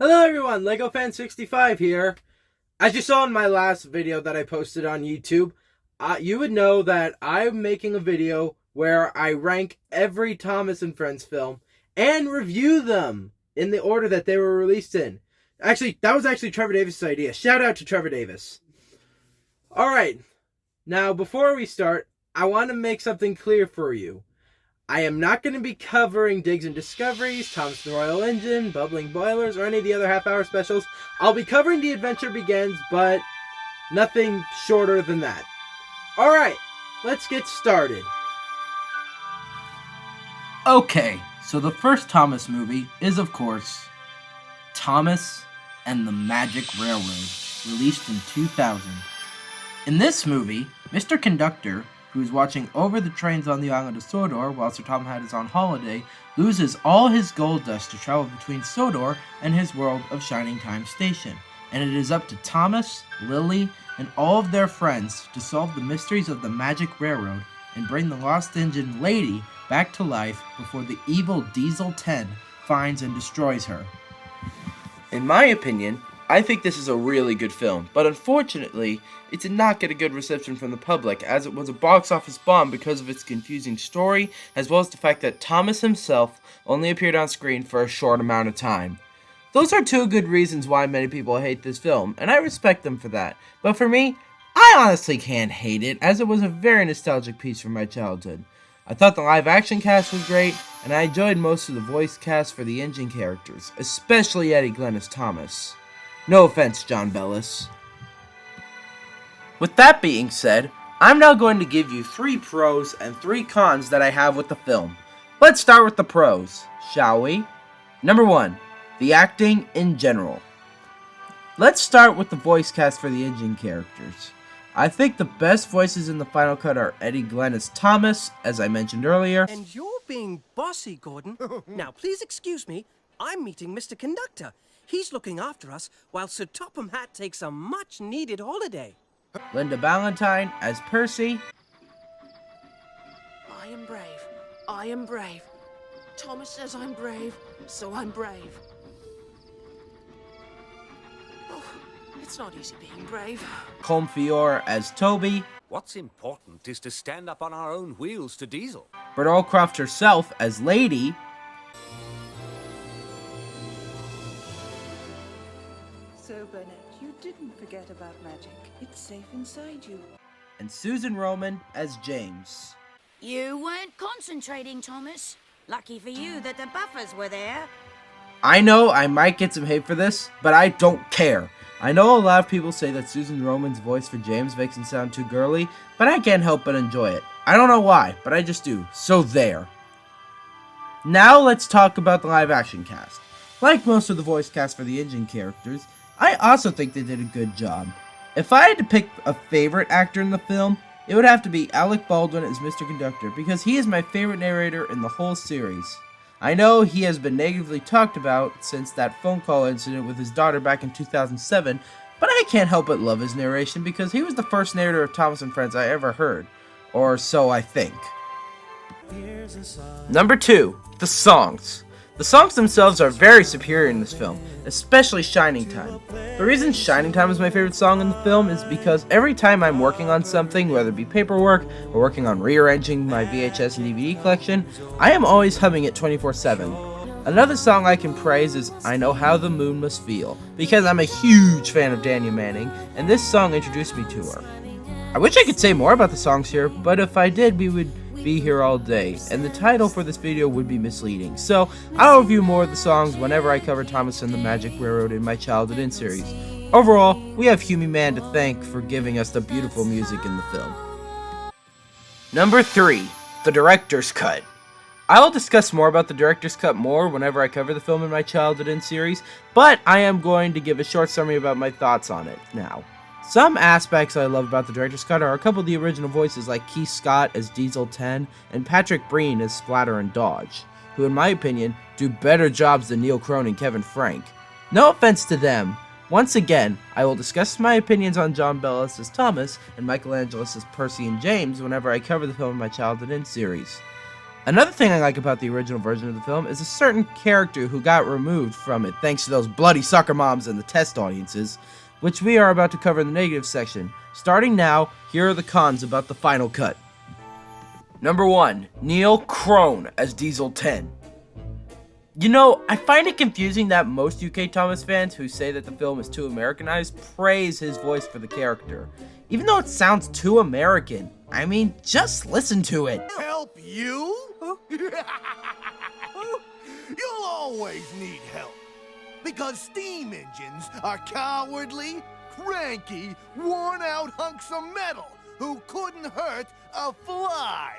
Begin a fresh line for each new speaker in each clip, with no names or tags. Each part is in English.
Hello everyone, LegoFan65 here. As you saw in my last video that I posted on YouTube, you would know that I'm making a video where I rank every Thomas and Friends film and review them in the order that they were released in. Actually, that was actually Trevor Davis' idea. Shout out to Trevor Davis. Alright, now before we start, I want to make something clear for you. I am not going to be covering Digs and Discoveries, Thomas the Royal Engine, Bubbling Boilers, or any of the other half-hour specials. I'll be covering The Adventure Begins, but nothing shorter than that. Alright, let's get started. Okay, so the first Thomas movie is, of course, Thomas and the Magic Railroad, released in 2000. In this movie, Mr. Conductor, who is watching over the trains on the island of Sodor while Sir Tom Hatt is on holiday, loses all his gold dust to travel between Sodor and his world of Shining Time Station, and it is up to Thomas, Lily, and all of their friends to solve the mysteries of the Magic Railroad and bring the lost engine Lady back to life before the evil Diesel 10 finds and destroys her. In my opinion, I think this is a really good film, but unfortunately, it did not get a good reception from the public, as it was a box office bomb because of its confusing story, as well as the fact that Thomas himself only appeared on screen for a short amount of time. Those are two good reasons why many people hate this film, and I respect them for that, but for me, I honestly can't hate it, as it was a very nostalgic piece from my childhood. I thought the live-action cast was great, and I enjoyed most of the voice cast for the engine characters, especially Eddie Glenn as Thomas. No offense, John Bellis. With that being said, I'm now going to give you 3 pros and 3 cons that I have with the film. Let's start with the pros, shall we? Number 1, the acting in general. Let's start with the voice cast for the engine characters. I think the best voices in the final cut are Eddie Glenn as Thomas, as I mentioned earlier.
And you're being bossy, Gordon. Now, please excuse me. I'm meeting Mr. Conductor. He's looking after us while Sir Topham Hatt takes a much-needed holiday.
Linda Ballantyne as Percy.
I am brave. I am brave. Thomas says I'm brave, so I'm brave. Oh, it's not easy being brave.
Colm Feore as Toby.
What's important is to stand up on our own wheels to Diesel.
Britt Allcroft herself as Lady.
So, Burnett, you didn't forget about magic. It's safe inside you.
And Susan Roman as James.
You weren't concentrating, Thomas. Lucky for you that the buffers were there.
I know I might get some hate for this, but I don't care. I know a lot of people say that Susan Roman's voice for James makes him sound too girly, but I can't help but enjoy it. I don't know why, but I just do. So there. Now let's talk about the live action cast. Like most of the voice cast for the engine characters, I also think they did a good job. If I had to pick a favorite actor in the film, it would have to be Alec Baldwin as Mr. Conductor, because he is my favorite narrator in the whole series. I know he has been negatively talked about since that phone call incident with his daughter back in 2007, but I can't help but love his narration because he was the first narrator of Thomas and Friends I ever heard. Or so I think. Number 2, the songs. The songs themselves are very superior in this film, especially Shining Time. The reason Shining Time is my favorite song in the film is because every time I'm working on something, whether it be paperwork or working on rearranging my VHS and DVD collection, I am always humming it 24/7. Another song I can praise is I Know How the Moon Must Feel, because I'm a huge fan of Danya Manning, and this song introduced me to her. I wish I could say more about the songs here, but if I did, we would be here all day, and the title for this video would be misleading, so I'll review more of the songs whenever I cover Thomas and the Magic Railroad in my Childhood In series. Overall, we have Humy Man to thank for giving us the beautiful music in the film. Number 3, the Director's Cut. I will discuss more about the Director's Cut whenever I cover the film in my Childhood In series, but I am going to give a short summary about my thoughts on it now. Some aspects I love about the Director's Cut are a couple of the original voices like Keith Scott as Diesel 10 and Patrick Breen as Splatter and Dodge, who in my opinion do better jobs than Neil Crone and Kevin Frank. No offense to them. Once again, I will discuss my opinions on John Bellis as Thomas and Michael Angelis as Percy and James whenever I cover the film in my Childhood In series. Another thing I like about the original version of the film is a certain character who got removed from it thanks to those bloody soccer moms and the test audiences, which we are about to cover in the negative section. Starting now, here are the cons about the final cut. Number 1. Neil Crone as Diesel 10. You know, I find it confusing that most UK Thomas fans who say that the film is too Americanized praise his voice for the character. Even though it sounds too American. I mean, just listen to it.
Help you? You'll always need help. Because steam engines are cowardly, cranky, worn-out hunks of metal who couldn't hurt a fly.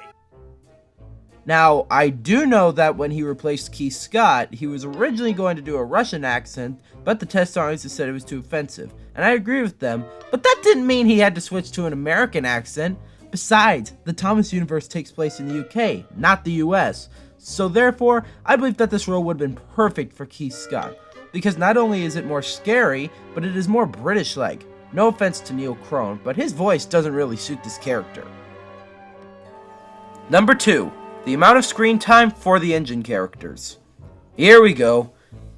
Now, I do know that when he replaced Keith Scott, he was originally going to do a Russian accent, but the test audiences said it was too offensive. And I agree with them, but that didn't mean he had to switch to an American accent. Besides, the Thomas universe takes place in the UK, not the US. So therefore, I believe that this role would have been perfect for Keith Scott. Because not only is it more scary, but it is more British-like. No offense to Neil Crone, but his voice doesn't really suit this character. Number 2. The amount of screen time for the engine characters. Here we go.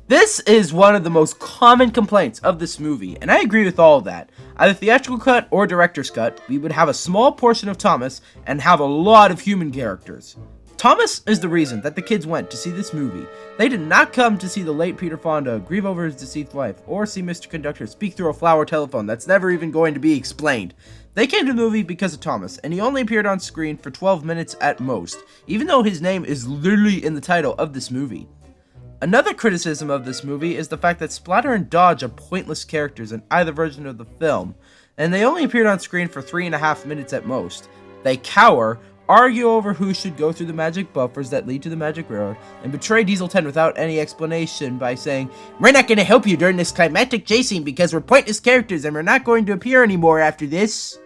This is one of the most common complaints of this movie, and I agree with all of that. Either theatrical cut or director's cut, we would have a small portion of Thomas and have a lot of human characters. Thomas is the reason that the kids went to see this movie. They did not come to see the late Peter Fonda grieve over his deceased wife, or see Mr. Conductor speak through a flower telephone that's never even going to be explained. They came to the movie because of Thomas, and he only appeared on screen for 12 minutes at most, even though his name is literally in the title of this movie. Another criticism of this movie is the fact that Splatter and Dodge are pointless characters in either version of the film, and they only appeared on screen for 3.5 minutes at most. They cower, argue over who should go through the magic buffers that lead to the magic railroad, and betray Diesel 10 without any explanation by saying, "We're not going to help you during this climactic chase scene because we're pointless characters and we're not going to appear anymore after this."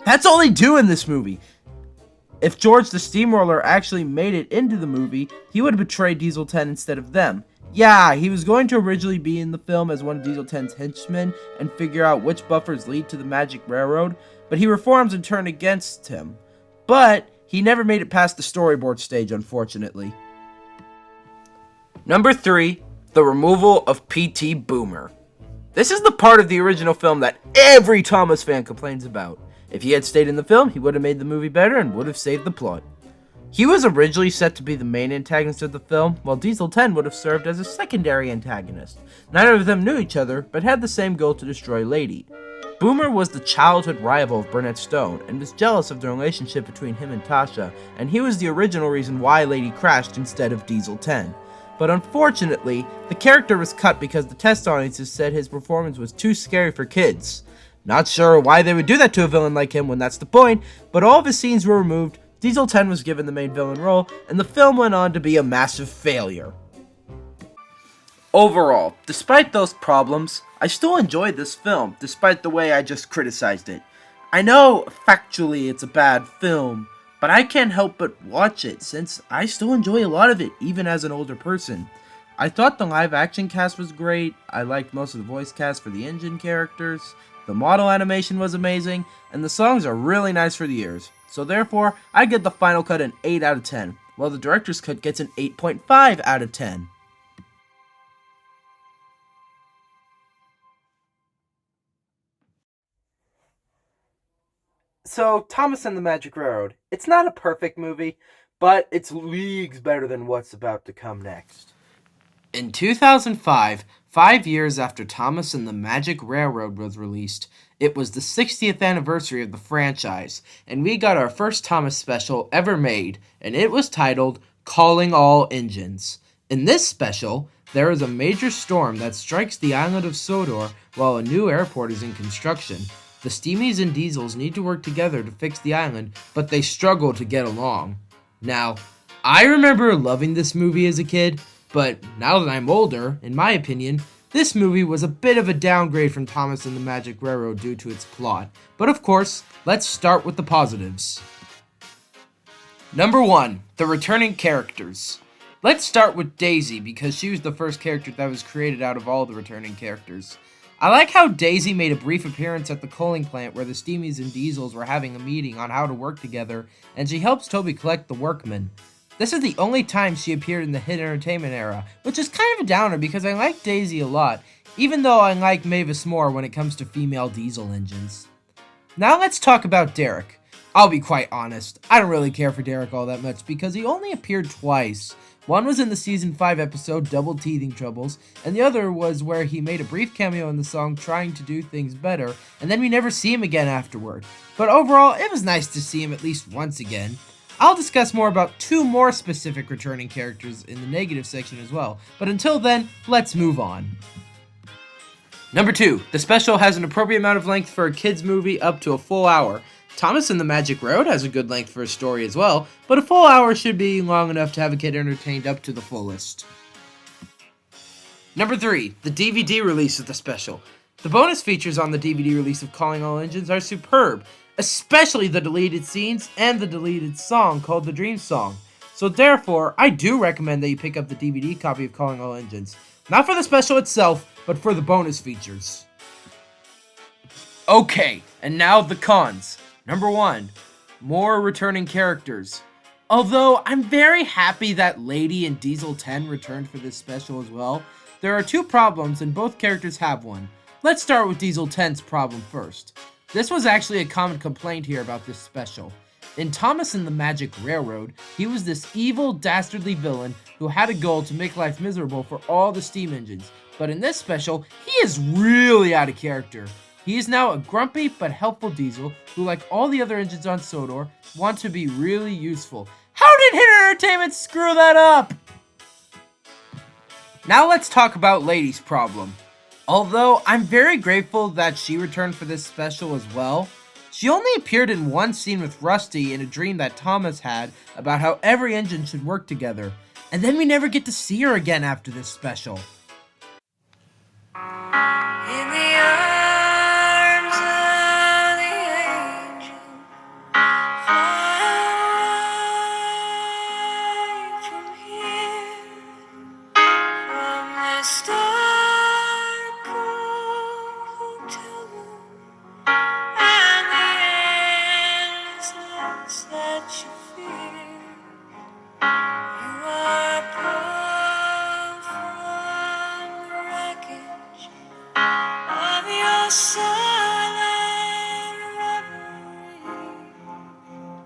That's all they do in this movie. If George the Steamroller actually made it into the movie, he would have betrayed Diesel 10 instead of them. Yeah, he was going to originally be in the film as one of Diesel 10's henchmen and figure out which buffers lead to the magic railroad, but he reforms and turns against him. But he never made it past the storyboard stage, unfortunately. Number 3, the removal of P.T. Boomer. This is the part of the original film that every Thomas fan complains about. If he had stayed in the film, he would have made the movie better and would have saved the plot. He was originally set to be the main antagonist of the film, while Diesel 10 would have served as a secondary antagonist. Neither of them knew each other, but had the same goal to destroy Lady. Boomer was the childhood rival of Burnett Stone, and was jealous of the relationship between him and Tasha, and he was the original reason why Lady crashed instead of Diesel 10. But unfortunately, the character was cut because the test audiences said his performance was too scary for kids. Not sure why they would do that to a villain like him when that's the point, but all of his scenes were removed, Diesel 10 was given the main villain role, and the film went on to be a massive failure. Overall, despite those problems, I still enjoyed this film, despite the way I just criticized it. I know, factually, it's a bad film, but I can't help but watch it, since I still enjoy a lot of it, even as an older person. I thought the live-action cast was great, I liked most of the voice cast for the engine characters, the model animation was amazing, and the songs are really nice for the ears. So therefore, I give the final cut an 8 out of 10, while the director's cut gets an 8.5 out of 10. So, Thomas and the Magic Railroad. It's not a perfect movie, but it's leagues better than what's about to come next. In 2005, 5 years after Thomas and the Magic Railroad was released, it was the 60th anniversary of the franchise, and we got our first Thomas special ever made, and it was titled Calling All Engines. In this special, there is a major storm that strikes the island of Sodor while a new airport is in construction. The Steamies and Diesels need to work together to fix the island, but they struggle to get along. Now, I remember loving this movie as a kid, but now that I'm older, in my opinion, this movie was a bit of a downgrade from Thomas and the Magic Railroad due to its plot. But of course, let's start with the positives. Number 1, the returning characters. Let's start with Daisy, because she was the first character that was created out of all the returning characters. I like how Daisy made a brief appearance at the coaling plant where the Steamies and Diesels were having a meeting on how to work together, and she helps Toby collect the workmen. This is the only time she appeared in the Hit Entertainment era, which is kind of a downer because I like Daisy a lot, even though I like Mavis more when it comes to female diesel engines. Now let's talk about Derek. I'll be quite honest, I don't really care for Derek all that much because he only appeared twice. One was in the season 5 episode Double Teething Troubles, and the other was where he made a brief cameo in the song Trying to Do Things Better, and then we never see him again afterward. But overall, it was nice to see him at least once again. I'll discuss more about 2 more specific returning characters in the negative section as well, but until then, let's move on. Number 2, the special has an appropriate amount of length for a kids movie up to a full hour. Thomas and the Magic Road has a good length for a story as well, but a full hour should be long enough to have a kid entertained up to the fullest. Number 3, the DVD release of the special. The bonus features on the DVD release of Calling All Engines are superb, especially the deleted scenes and the deleted song called The Dream Song. So therefore, I do recommend that you pick up the DVD copy of Calling All Engines. Not for the special itself, but for the bonus features. Okay, and now the cons. Number 1, more returning characters. Although I'm very happy that Lady and Diesel 10 returned for this special as well, there are 2 problems and both characters have one. Let's start with Diesel 10's problem first. This was actually a common complaint here about this special. In Thomas and the Magic Railroad, he was this evil, dastardly villain who had a goal to make life miserable for all the steam engines. But in this special, he is really out of character. He is now a grumpy but helpful diesel who, like all the other engines on Sodor, want to be really useful. How did Hit Entertainment screw that up? Now let's talk about Lady's problem. Although I'm very grateful that she returned for this special as well, she only appeared in one scene with Rusty in a dream that Thomas had about how every engine should work together, and then we never get to see her again after this special.
In the arms of the angel, fly from here, from this dark hotel room, and the endlessness that you fear. You are pulled from the wreckage of your silent reverie.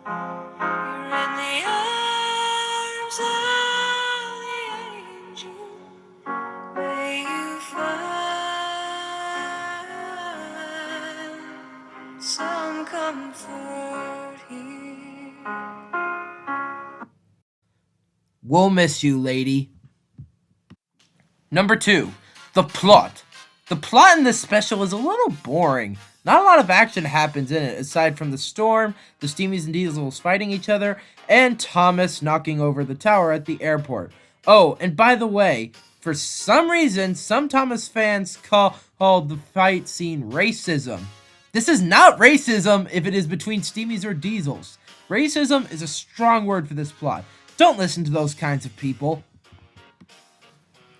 You're in the arms of the angel. May you find some comfort here.
We'll miss you, Lady. Number 2, the plot. The plot in this special is a little boring. Not a lot of action happens in it, aside from the storm, the Steamies and Diesels fighting each other, and Thomas knocking over the tower at the airport. Oh, and by the way, for some reason, some Thomas fans call the fight scene racism. This is not racism if it is between Steamies or Diesels. Racism is a strong word for this plot. Don't listen to those kinds of people.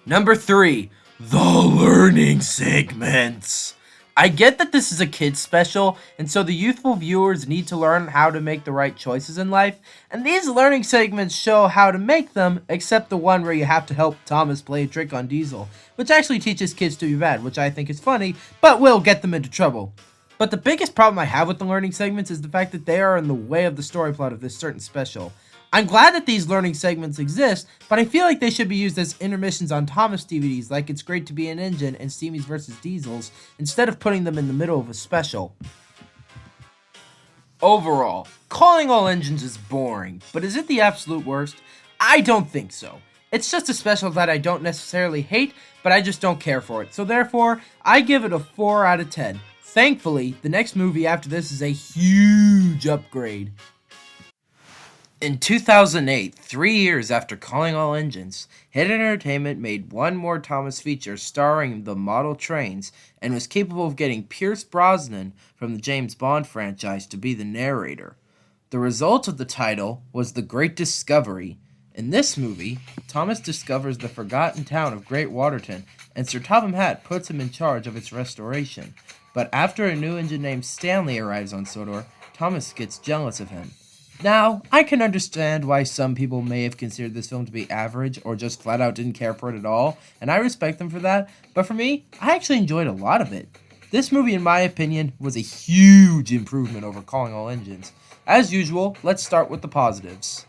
Number 3, the learning segments. I get that this is a kids special, and so the youthful viewers need to learn how to make the right choices in life, and these learning segments show how to make them, except the one where you have to help Thomas play a trick on Diesel, which actually teaches kids to be bad, which I think is funny, but will get them into trouble. But the biggest problem I have with the learning segments is the fact that they are in the way of the story plot of this certain special. I'm glad that these learning segments exist, but I feel like they should be used as intermissions on Thomas DVDs like It's Great to Be an Engine and Steamies vs. Diesels, instead of putting them in the middle of a special. Overall, Calling All Engines is boring, but is it the absolute worst? I don't think so. It's just a special that I don't necessarily hate, but I just don't care for it, so therefore, I give it a 4 out of 10. Thankfully, the next movie after this is a huge upgrade. In 2008, 3 years after Calling All Engines, Hit Entertainment made one more Thomas feature starring the model trains and was capable of getting Pierce Brosnan from the James Bond franchise to be the narrator. The result of the title was The Great Discovery. In this movie, Thomas discovers the forgotten town of Great Waterton, and Sir Topham Hatt puts him in charge of its restoration. But after a new engine named Stanley arrives on Sodor, Thomas gets jealous of him. Now, I can understand why some people may have considered this film to be average or just flat out didn't care for it at all, and I respect them for that, but for me, I actually enjoyed a lot of it. This movie, in my opinion, was a huge improvement over Calling All Engines. As usual, let's start with the positives.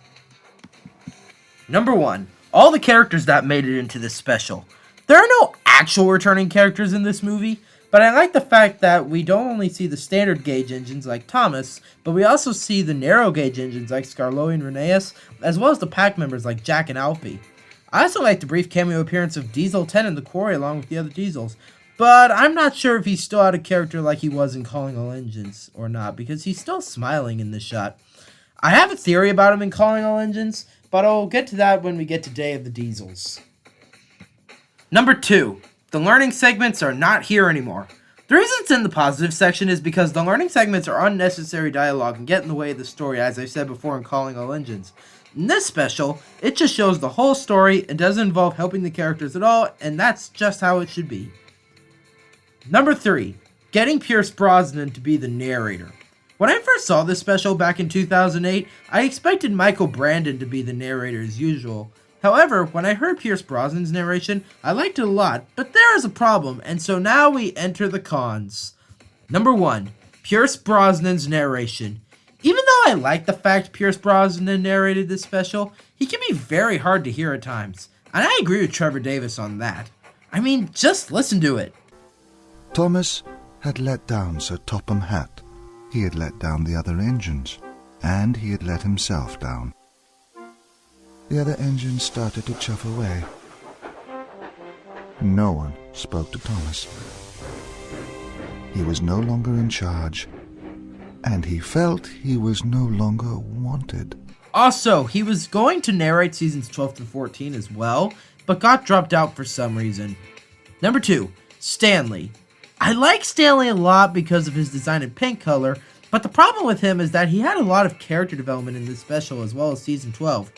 Number 1, all the characters that made it into this special. There are no actual returning characters in this movie, but I like the fact that we don't only see the standard gauge engines like Thomas, but we also see the narrow gauge engines like Scarlo and Rheneas, as well as the pack members like Jack and Alfie. I also like the brief cameo appearance of Diesel 10 in the quarry along with the other Diesels, but I'm not sure if he's still out of character like he was in Calling All Engines or not, because he's still smiling in this shot. I have a theory about him in Calling All Engines, but I'll get to that when we get to Day of the Diesels. Number 2. The learning segments are not here anymore. The reason it's in the positive section is because the learning segments are unnecessary dialogue and get in the way of the story, as I said before in Calling All Engines. In this special, it just shows the whole story and doesn't involve helping the characters at all, and that's just how it should be. Number 3. Getting Pierce Brosnan to be the narrator. When I first saw this special back in 2008, I expected Michael Brandon to be the narrator as usual. However, when I heard Pierce Brosnan's narration, I liked it a lot, but there is a problem, and so now we enter the cons. Number 1. Pierce Brosnan's narration. Even though I like the fact Pierce Brosnan narrated this special, he can be very hard to hear at times, and I agree with Trevor Davis on that. I mean, just listen to it.
Thomas had let down Sir Topham Hatt. He had let down the other engines, and he had let himself down. The other engines started to chuff away. No one spoke to Thomas. He was no longer in charge, and he felt he was no longer wanted.
Also, he was going to narrate seasons 12 through 14 as well, but got dropped out for some reason. Number 2, Stanley. I like Stanley a lot because of his design in pink color, but the problem with him is that he had a lot of character development in this special as well as season 12.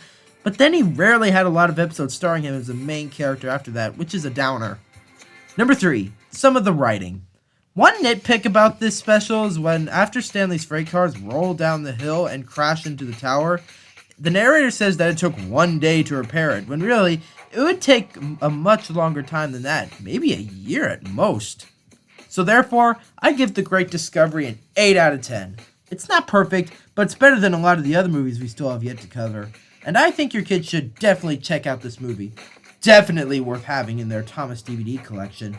But then he rarely had a lot of episodes starring him as a main character after that, which is a downer. Number 3, some of the writing. One nitpick about this special is when, after Stanley's freight cars roll down the hill and crash into the tower, the narrator says that it took 1 day to repair it, when really, it would take a much longer time than that, maybe a year at most. So therefore, I give The Great Discovery an 8 out of 10. It's not perfect, but it's better than a lot of the other movies we still have yet to cover. And I think your kids should definitely check out this movie. Definitely worth having in their Thomas DVD collection.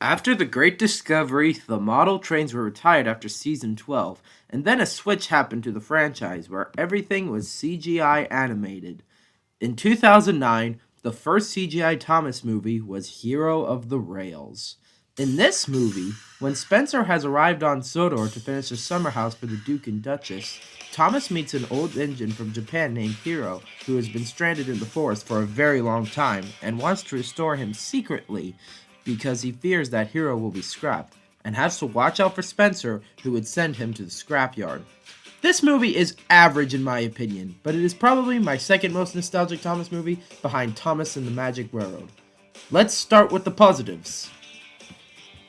After The Great Discovery, the model trains were retired after season 12, and then a switch happened to the franchise where everything was CGI animated. In 2009, the first CGI Thomas movie was Hero of the Rails. In this movie, when Spencer has arrived on Sodor to finish a summer house for the Duke and Duchess, Thomas meets an old engine from Japan named Hiro, who has been stranded in the forest for a very long time, and wants to restore him secretly because he fears that Hiro will be scrapped, and has to watch out for Spencer, who would send him to the scrapyard. This movie is average in my opinion, but it is probably my second most nostalgic Thomas movie behind Thomas and the Magic Railroad. Let's start with the positives.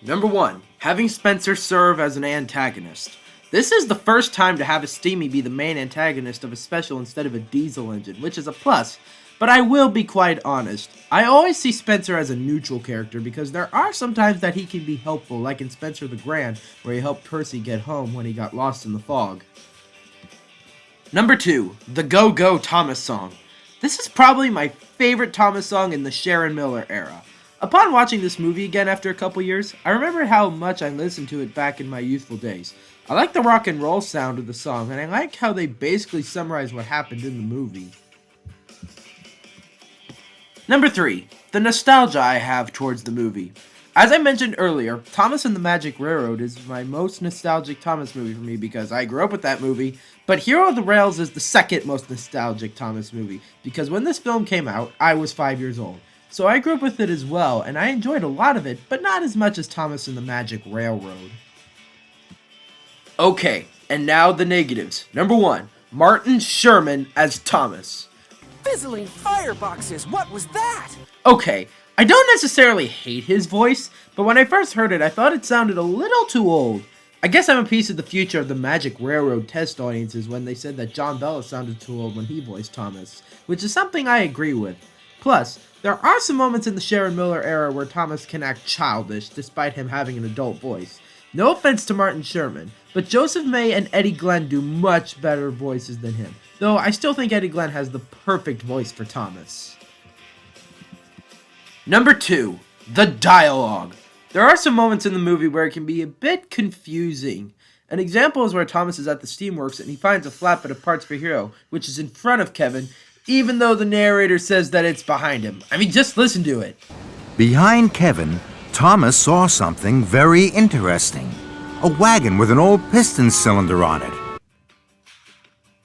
Number 1, having Spencer serve as an antagonist. This is the first time to have a Steamy be the main antagonist of a special instead of a diesel engine, which is a plus, but I will be quite honest. I always see Spencer as a neutral character because there are some times that he can be helpful, like in Spencer the Grand, where he helped Percy get home when he got lost in the fog. Number 2, the Go Go Thomas song. This is probably my favorite Thomas song in the Sharon Miller era. Upon watching this movie again after a couple years, I remember how much I listened to it back in my youthful days. I like the rock and roll sound of the song, and I like how they basically summarize what happened in the movie. Number 3, the nostalgia I have towards the movie. As I mentioned earlier, Thomas and the Magic Railroad is my most nostalgic Thomas movie for me because I grew up with that movie, but Hero of the Rails is the second most nostalgic Thomas movie because when this film came out, I was 5 years old. So I grew up with it as well, and I enjoyed a lot of it, but not as much as Thomas and the Magic Railroad. Okay, and now the negatives. Number 1, Martin Sherman as Thomas.
Fizzling fireboxes, what was that?
Okay, I don't necessarily hate his voice, but when I first heard it, I thought it sounded a little too old. I guess I'm a piece of the future of the Magic Railroad test audiences when they said that John Bella sounded too old when he voiced Thomas, which is something I agree with. Plus, there are some moments in the Sharon Miller era where Thomas can act childish despite him having an adult voice. No offense to Martin Sherman, but Joseph May and Eddie Glenn do much better voices than him, though I still think Eddie Glenn has the perfect voice for Thomas. Number 2. The dialogue. There are some moments in the movie where it can be a bit confusing. An example is where Thomas is at the steamworks and he finds a flatbed of parts for Hero, which is in front of Kevin, even though the narrator says that it's behind him. I mean, just listen to it.
Behind Kevin, Thomas saw something very interesting. A wagon with an old piston cylinder on it.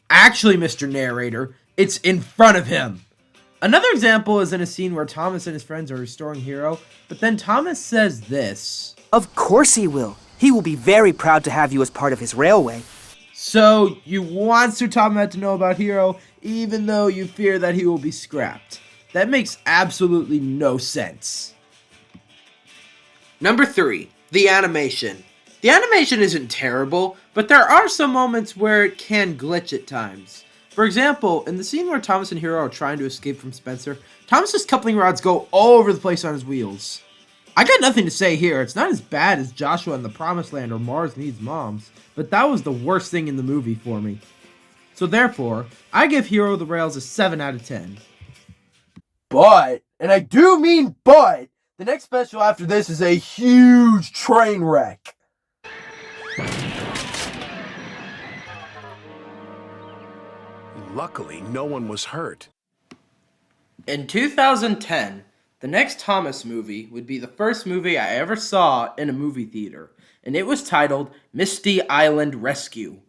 Actually, Mr. Narrator, it's in front of him. Another example is in a scene where Thomas and his friends are restoring Hero, but then Thomas says this.
Of course he will. He will be very proud to have you as part of his railway.
So, you want Sir Topham to know about Hero, even though you fear that he will be scrapped. That makes absolutely no sense. Number 3. The animation. The animation isn't terrible, but there are some moments where it can glitch at times. For example, in the scene where Thomas and Hero are trying to escape from Spencer, Thomas's coupling rods go all over the place on his wheels. I got nothing to say here. It's not as bad as Joshua and the Promised Land or Mars Needs Moms, but that was the worst thing in the movie for me. So therefore, I give Hero the Rails a 7 out of 10. But, and I do mean but, the next special after this is a huge train wreck.
Luckily, no one was hurt.
In 2010, the next Thomas movie would be the first movie I ever saw in a movie theater, and it was titled Misty Island Rescue.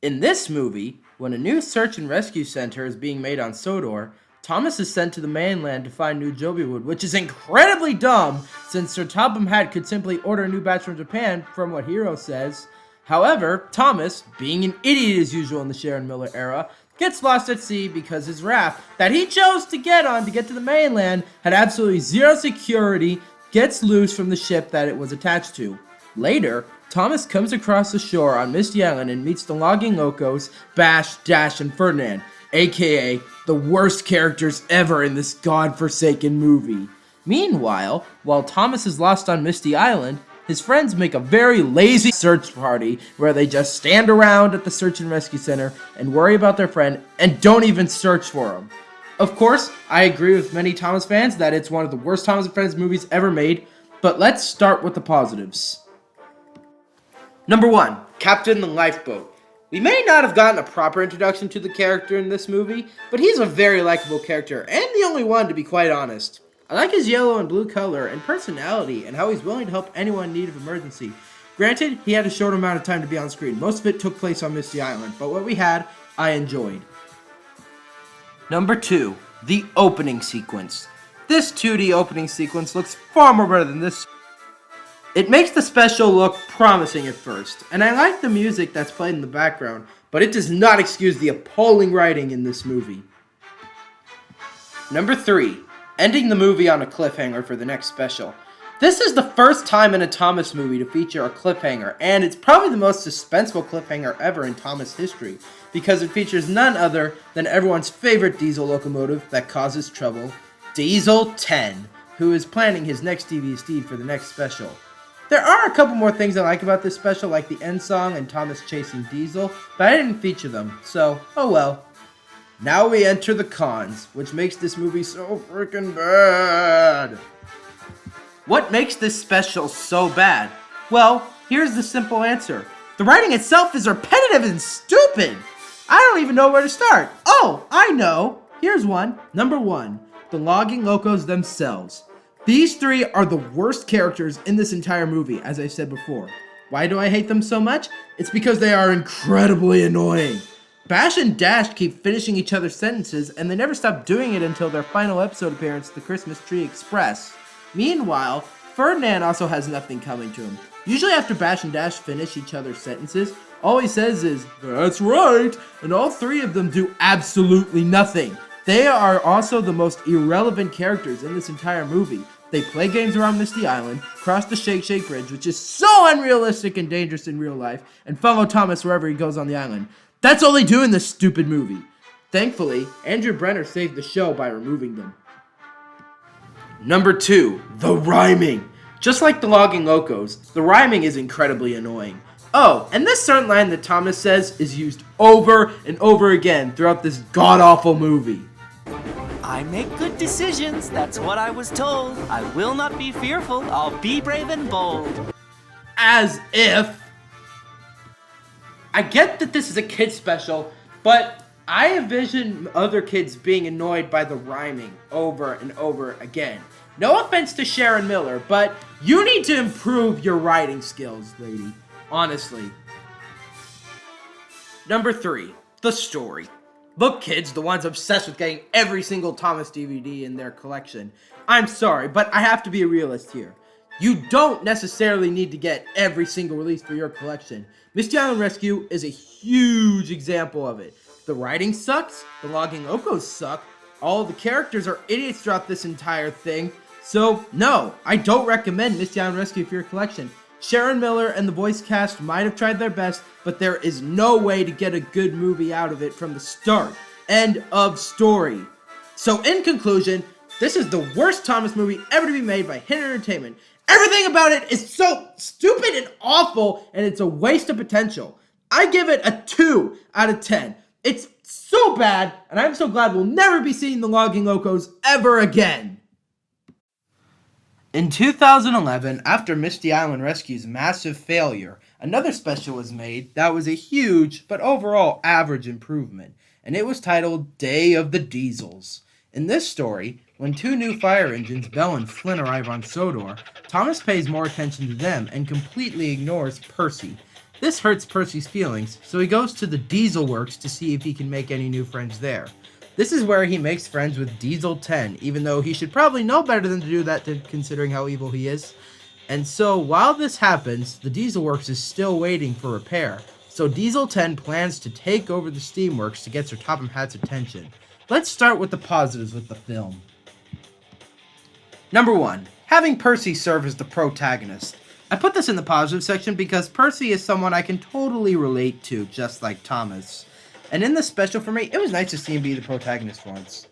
In this movie, when a new search and rescue center is being made on Sodor, Thomas is sent to the mainland to find new Jobywood, which is incredibly dumb since Sir Topham Hatt could simply order a new batch from Japan, from what Hero says. However, Thomas, being an idiot as usual in the Sharon Miller era, gets lost at sea because his raft that he chose to get on to get to the mainland had absolutely zero security, gets loose from the ship that it was attached to. Later, Thomas comes across the shore on Misty Island and meets the Logging Locos, Bash, Dash, and Ferdinand, aka the worst characters ever in this godforsaken movie. Meanwhile, while Thomas is lost on Misty Island, his friends make a very lazy search party where they just stand around at the search and rescue center and worry about their friend and don't even search for him. Of course, I agree with many Thomas fans that it's one of the worst Thomas and Friends movies ever made, but let's start with the positives. Number 1, Captain the Lifeboat. We may not have gotten a proper introduction to the character in this movie, but he's a very likable character, and the only one to be quite honest. I like his yellow and blue color and personality and how he's willing to help anyone in need of emergency. Granted, he had a short amount of time to be on screen. Most of it took place on Misty Island, but what we had, I enjoyed. Number 2, the opening sequence. This 2D opening sequence looks far more better than this. It makes the special look promising at first, and I like the music that's played in the background, but it does not excuse the appalling writing in this movie. Number 3, ending the movie on a cliffhanger for the next special. This is the first time in a Thomas movie to feature a cliffhanger, and it's probably the most suspenseful cliffhanger ever in Thomas history, because it features none other than everyone's favorite diesel locomotive that causes trouble, Diesel 10, who is planning his next TV steed for the next special. There are a couple more things I like about this special, like the end song and Thomas chasing Diesel, but I didn't feature them, so oh well. Now we enter the cons, which makes this movie so freaking bad. What makes this special so bad? Well, here's the simple answer. The writing itself is repetitive and stupid. I don't even know where to start. Oh, I know. Here's one. Number 1, the Logging Locos themselves. These 3 are the worst characters in this entire movie, as I said before. Why do I hate them so much? It's because they are incredibly annoying. Bash and Dash keep finishing each other's sentences, and they never stop doing it until their final episode appearance, The Christmas Tree Express. Meanwhile, Ferdinand also has nothing coming to him. Usually after Bash and Dash finish each other's sentences, all he says is, "That's right," and all 3 of them do absolutely nothing. They are also the most irrelevant characters in this entire movie. They play games around Misty Island, cross the Shake Shake Bridge, which is so unrealistic and dangerous in real life, and follow Thomas wherever he goes on the island. That's all they do in this stupid movie. Thankfully, Andrew Brenner saved the show by removing them. Number 2, the rhyming. Just like the Logging Locos, the rhyming is incredibly annoying. Oh, and this certain line that Thomas says is used over and over again throughout this god-awful movie.
I make good decisions, that's what I was told. I will not be fearful, I'll be brave and bold.
As if. I get that this is a kid's special, but I envision other kids being annoyed by the rhyming over and over again. No offense to Sharon Miller, but you need to improve your writing skills, lady. Honestly. Number 3, the story. Look, kids, the ones obsessed with getting every single Thomas DVD in their collection. I'm sorry, but I have to be a realist here. You don't necessarily need to get every single release for your collection. Misty Island Rescue is a huge example of it. The writing sucks, the Logging Locos suck, all the characters are idiots throughout this entire thing. So, no, I don't recommend Misty Island Rescue for your collection. Sharon Miller and the voice cast might have tried their best, but there is no way to get a good movie out of it from the start. End of story. So in conclusion, this is the worst Thomas movie ever to be made by Hit Entertainment. Everything about it is so stupid and awful, and it's a waste of potential. I give it a 2 out of 10. It's so bad, and I'm so glad we'll never be seeing the Logging Locos ever again. In 2011, after Misty Island Rescue's massive failure, another special was made that was a huge, but overall average improvement, and it was titled Day of the Diesels. In this story, when 2 new fire engines, Belle and Flynn, arrive on Sodor, Thomas pays more attention to them and completely ignores Percy. This hurts Percy's feelings, so he goes to the Diesel Works to see if he can make any new friends there. This is where he makes friends with Diesel 10, even though he should probably know better than to do that considering how evil he is. And so while this happens, the Diesel Works is still waiting for repair, so Diesel 10 plans to take over the Steamworks to get Sir Topham Hatt's attention. Let's start with the positives with the film. Number 1, having Percy serve as the protagonist. I put this in the positive section because Percy is someone I can totally relate to, just like Thomas. And in the special for me, it was nice to see him be the protagonist once.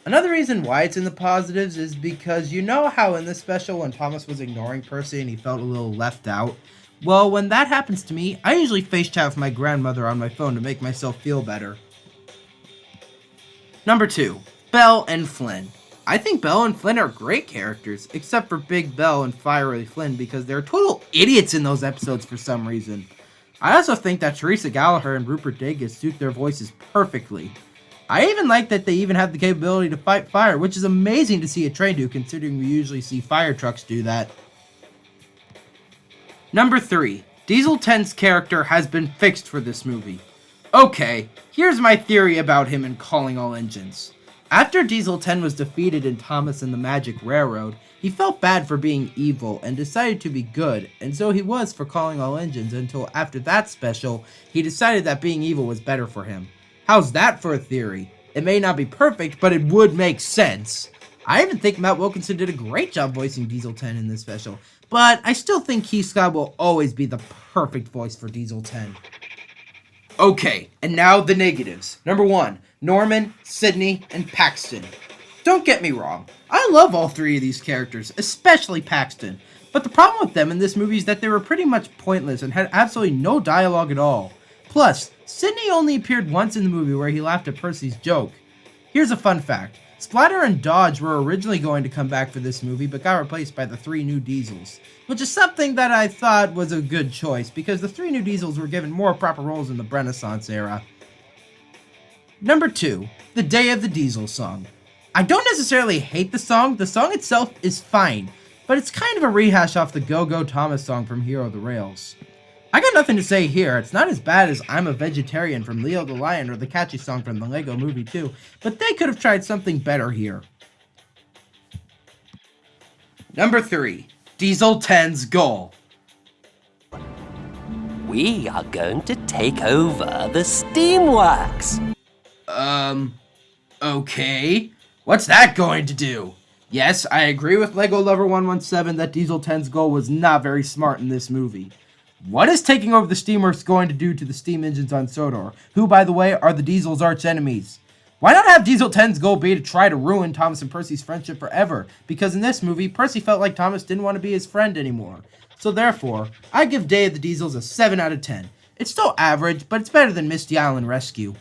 Another reason why it's in the positives is because you know how in this special when Thomas was ignoring Percy and he felt a little left out? Well, when that happens to me, I usually face chat with my grandmother on my phone to make myself feel better. Number 2, Belle and Flynn. I think Belle and Flynn are great characters, except for Big Belle and Fiery Flynn because they're total idiots in those episodes for some reason. I also think that Teresa Gallagher and Rupert Digges suit their voices perfectly. I even like that they even have the capability to fight fire, which is amazing to see a train do considering we usually see fire trucks do that. Number 3, Diesel 10's character has been fixed for this movie. Okay, here's my theory about him and calling all engines. After Diesel 10 was defeated in Thomas and the Magic Railroad, he felt bad for being evil and decided to be good, and so he was for calling all engines until after that special, he decided that being evil was better for him. How's that for a theory? It may not be perfect, but it would make sense. I even think Matt Wilkinson did a great job voicing Diesel 10 in this special, but I still think Keith Scott will always be the perfect voice for Diesel 10. Okay, and now the negatives. Number 1, Norman, Sydney, and Paxton. Don't get me wrong, I love all 3 of these characters, especially Paxton, but the problem with them in this movie is that they were pretty much pointless and had absolutely no dialogue at all. Plus, Sydney only appeared once in the movie where he laughed at Percy's joke. Here's a fun fact. Splatter and Dodge were originally going to come back for this movie but got replaced by the 3 new Diesels, which is something that I thought was a good choice because the 3 new Diesels were given more proper roles in the Renaissance era. Number 2, the Day of the Diesel song. I don't necessarily hate the song itself is fine, but it's kind of a rehash off the Go Go Thomas song from Hero the Rails. I got nothing to say here, it's not as bad as I'm a Vegetarian from Leo the Lion or the catchy song from the Lego Movie 2, but they could have tried something better here. Number 3, Diesel 10's goal.
We are going to take over the Steamworks.
Okay. What's that going to do? Yes, I agree with Lego Lover 117 that Diesel 10's goal was not very smart in this movie. What is taking over the Steamworks going to do to the steam engines on Sodor, who, by the way, are the Diesel's arch enemies? Why not have Diesel 10's goal be to try to ruin Thomas and Percy's friendship forever? Because in this movie, Percy felt like Thomas didn't want to be his friend anymore. So therefore, I give Day of the Diesels a 7 out of 10. It's still average, but it's better than Misty Island Rescue.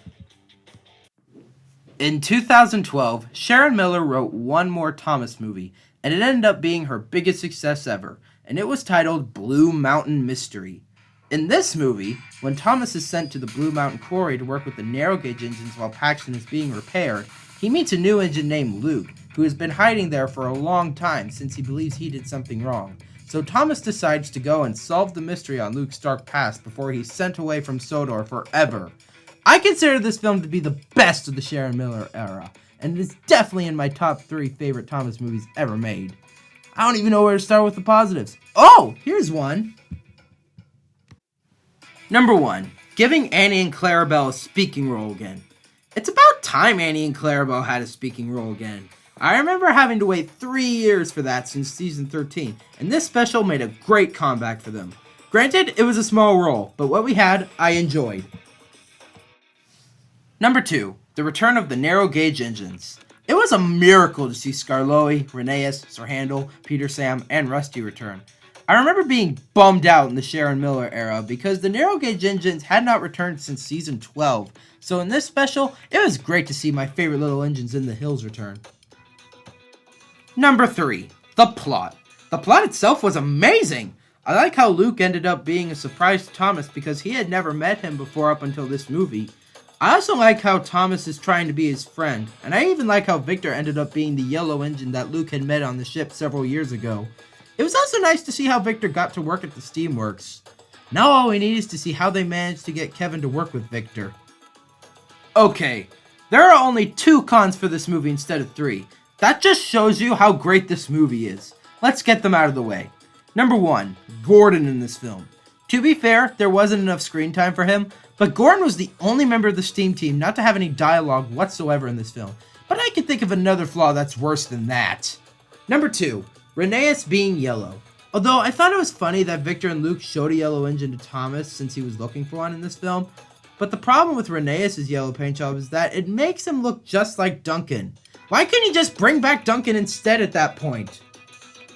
In 2012, Sharon Miller wrote one more Thomas movie, and it ended up being her biggest success ever, and it was titled Blue Mountain Mystery. In this movie, when Thomas is sent to the Blue Mountain Quarry to work with the narrow gauge engines while Paxton is being repaired, he meets a new engine named Luke, who has been hiding there for a long time since he believes he did something wrong. So Thomas decides to go and solve the mystery on Luke's dark past before he's sent away from Sodor forever. I consider this film to be the best of the Sharon Miller era, and it is definitely in my top 3 favorite Thomas movies ever made. I don't even know where to start with the positives. Oh, here's one. Number 1, giving Annie and Clarabelle a speaking role again. It's about time Annie and Clarabelle had a speaking role again. I remember having to wait 3 years for that since season 13, and this special made a great comeback for them. Granted, it was a small role, but what we had, I enjoyed. Number 2, the return of the narrow gauge engines. It was a miracle to see Skarloey, Rheneas, Sir Handel, Peter Sam, and Rusty return. I remember being bummed out in the Sharon Miller era because the narrow gauge engines had not returned since season 12, so in this special, it was great to see my favorite little engines in the hills return. Number 3, the plot. The plot itself was amazing! I like how Luke ended up being a surprise to Thomas because he had never met him before up until this movie. I also like how Thomas is trying to be his friend, and I even like how Victor ended up being the yellow engine that Luke had met on the ship several years ago. It was also nice to see how Victor got to work at the Steamworks. Now all we need is to see how they managed to get Kevin to work with Victor. Okay, there are only 2 cons for this movie instead of 3. That just shows you how great this movie is. Let's get them out of the way. Number 1, Gordon in this film. To be fair, there wasn't enough screen time for him, but Gordon was the only member of the Steam team not to have any dialogue whatsoever in this film. But I can think of another flaw that's worse than that. Number 2, Rheneas being yellow. Although I thought it was funny that Victor and Luke showed a yellow engine to Thomas since he was looking for one in this film, but the problem with Rheneas' yellow paint job is that it makes him look just like Duncan. Why couldn't he just bring back Duncan instead at that point?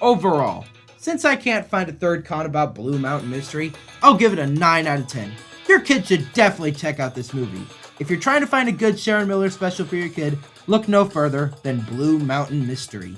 Overall, since I can't find a third con about Blue Mountain Mystery, I'll give it a 9 out of 10. Your kid should definitely check out this movie. If you're trying to find a good Sharon Miller special for your kid, look no further than Blue Mountain Mystery.